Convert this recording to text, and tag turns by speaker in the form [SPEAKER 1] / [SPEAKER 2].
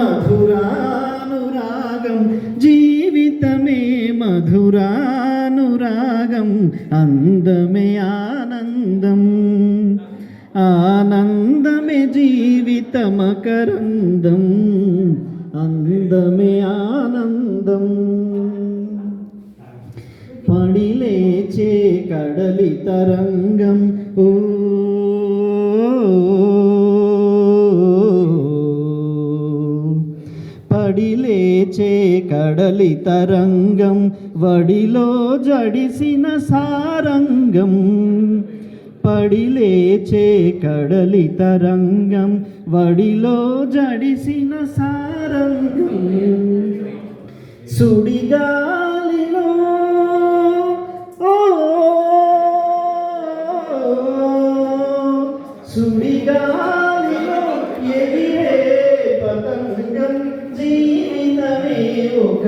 [SPEAKER 1] మధురానురాగం జీవితమే మధురానురాగం అందమే ఆనందం ఆనందమే జీవితమకరందం అందమే ఆనందం పడిలేచే కడలి తరంగం ఓ పడిలేచే కడలి తరంగం వడిలో జడిసిన సారంగం పడిలేచే కడలి తరంగం వడిలో జడిసిన సారంగం సుడిగాలిలో సుడిగాలిలో ఎగిరే పతంగం జీవితమే ఒక